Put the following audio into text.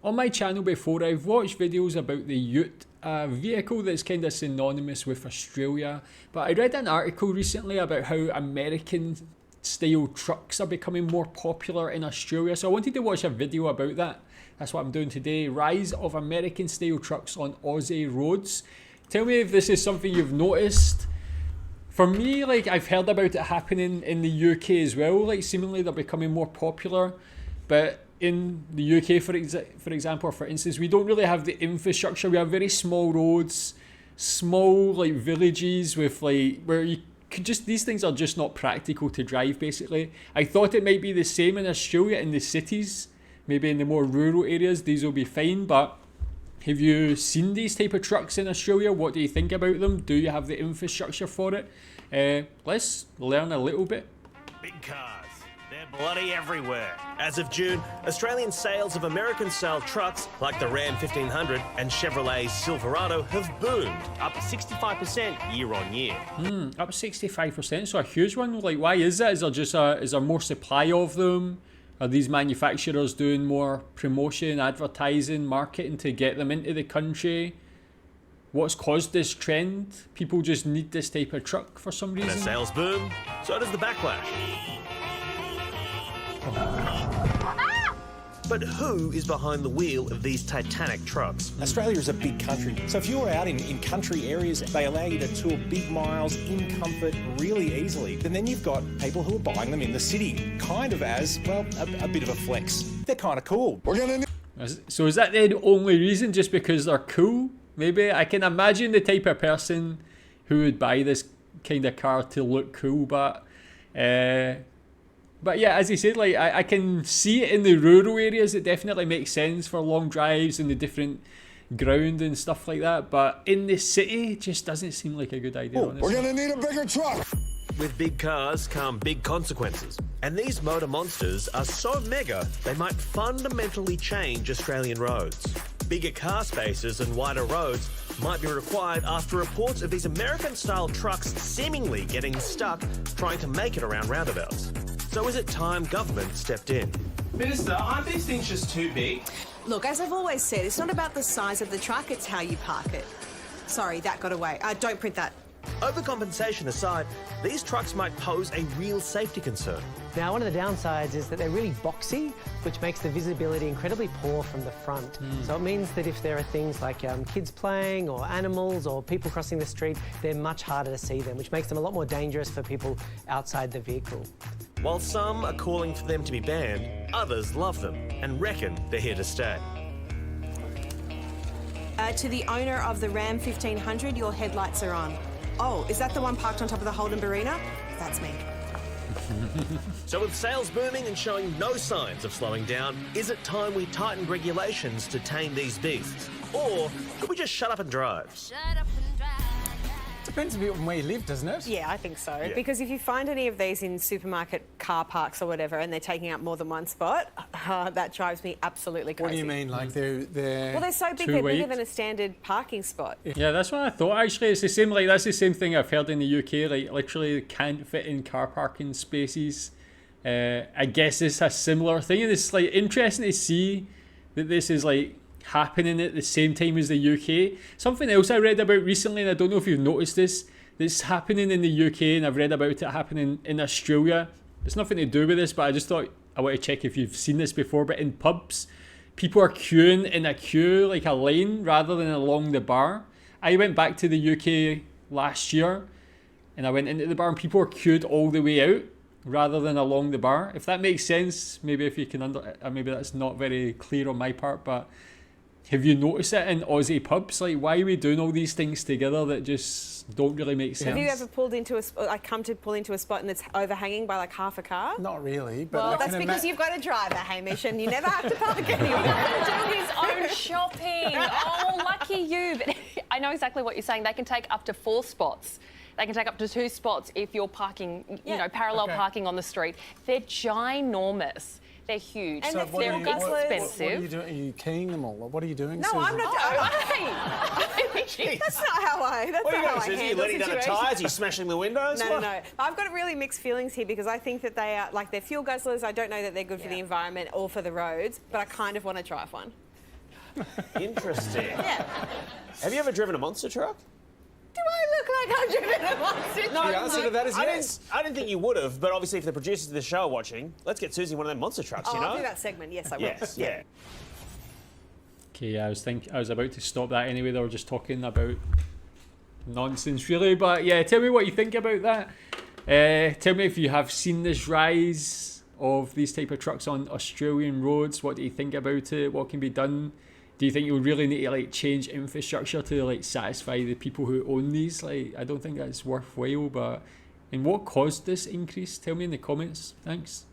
On my channel before, I've watched videos about the Ute, a vehicle that's kind of synonymous with Australia, but I read an article recently about how American style trucks are becoming more popular in Australia, so I wanted to watch a video about that. That's what I'm doing today. Rise of American style trucks on Aussie roads. Tell me if this is something you've noticed. For me, like, I've heard about it happening in the UK as well, like seemingly they're becoming more popular, but in the UK, for example, or for instance, we don't really have the infrastructure. We have very small roads, small like villages with like where you could just, these things are just not practical to drive basically. I thought it might be the same in Australia in the cities, maybe in the more rural areas, these will be fine, but have you seen these type of trucks in Australia? What do you think about them? Do you have the infrastructure for it? Let's learn a little bit. Big cars. They're bloody everywhere. As of June, Australian sales of American-style trucks like the Ram 1500 and Chevrolet's Silverado have boomed, up 65% year on year. Up 65%, so a huge one. Like, why is that? Is there just is there more supply of them? Are these manufacturers doing more promotion, advertising, marketing to get them into the country? What's caused this trend? People just need this type of truck for some reason. And the sales boom, so does the backlash. But who is behind the wheel of these titanic trucks? Australia is a big country, so if you're out in country areas, they allow you to tour big miles in comfort really easily. And then you've got people who are buying them in the city, kind of as, well, a bit of a flex. They're kind of cool. So is that the only reason, just because they're cool? Maybe I can imagine the type of person who would buy this kind of car to look cool, but yeah, as you said, like I can see it in the rural areas. It definitely makes sense for long drives and the different ground and stuff like that. But in the city, it just doesn't seem like a good idea. Honestly. We're gonna need a bigger truck. With big cars come big consequences. And these motor monsters are so mega, they might fundamentally change Australian roads. Bigger car spaces and wider roads might be required after reports of these American-style trucks seemingly getting stuck trying to make it around roundabouts. So is it time government stepped in? Minister, aren't these things just too big? Look, as I've always said, it's not about the size of the truck, it's how you park it. Sorry, that got away. Don't print that. Overcompensation aside, these trucks might pose a real safety concern. Now, one of the downsides is that they're really boxy, which makes the visibility incredibly poor from the front. So it means that if there are things like kids playing or animals or people crossing the street, they're much harder to see them, which makes them a lot more dangerous for people outside the vehicle. While some are calling for them to be banned, others love them and reckon they're here to stay. To the owner of the Ram 1500, your headlights are on. Oh, is that the one parked on top of the Holden Barina? That's me. So with sales booming and showing no signs of slowing down, is it time we tighten regulations to tame these beasts? Or could we just shut up and drive? Depends a bit on where you live, doesn't it? Yeah, I think so. Yeah. Because if you find any of these in supermarket car parks or whatever and they're taking up more than one spot, that drives me absolutely crazy. What do you mean? Like they're Well, they're so big, Too they're wide? bigger than a standard parking spot. Yeah, that's what I thought. Actually, it's the same. Like that's the same thing I've heard in the UK. Like literally can't fit in car parking spaces. I guess it's a similar thing, and it's like interesting to see that this is like happening at the same time as the UK. Something else I read about recently, and I don't know if you've noticed this. That's happening in the UK, and I've read about it happening in Australia. It's nothing to do with this, but I just thought I want to check if you've seen this before. But in pubs, people are queuing in a queue, like a lane, rather than along the bar. I went back to the UK last year, and I went into the bar, and people are queued all the way out, rather than along the bar. If that makes sense, maybe if you can maybe that's not very clear on my part, but have you noticed it in Aussie pubs? Like, why are we doing all these things together that just don't really make sense? Have you ever pulled into come to pull into a spot and it's overhanging by like half a car? Not really, but Well, I that's can because you've got a driver, Hamish, and you never have to park anywhere. Do his own shopping. Oh, lucky you. But I know exactly what you're saying. They can take up to 4 spots. They can take up to 2 spots if you're parking, parallel parking on the street. They're ginormous. They're huge. And they're what expensive. What are you doing? Are you keying them all? What are you doing? No, Susan? I'm not. That's not how I. That's What are you not how doing, I Susie? You handle letting down the situations. tyres? You smashing the windows? No, What? no. I've got really mixed feelings here because I think that they are like they're fuel guzzlers. I don't know that they're good for the environment or for the roads, but I kind of want to drive one. Interesting. Yeah. Have you ever driven a monster truck? Do I look like I've driven a monster? No, The answer to that is yes. I didn't think you would have, but obviously if the producers of the show are watching, let's get Susie one of them monster trucks, you know? I'll do that segment. Yes, I will. Yes, yeah. Okay, I was about to stop that anyway. They were just talking about nonsense, really. But yeah, tell me what you think about that. Tell me if you have seen this rise of these type of trucks on Australian roads. What do you think about it? What can be done? Do you think you really need to like change infrastructure to like satisfy the people who own these? Like, I don't think that's worthwhile. But and what caused this increase? Tell me in the comments. Thanks.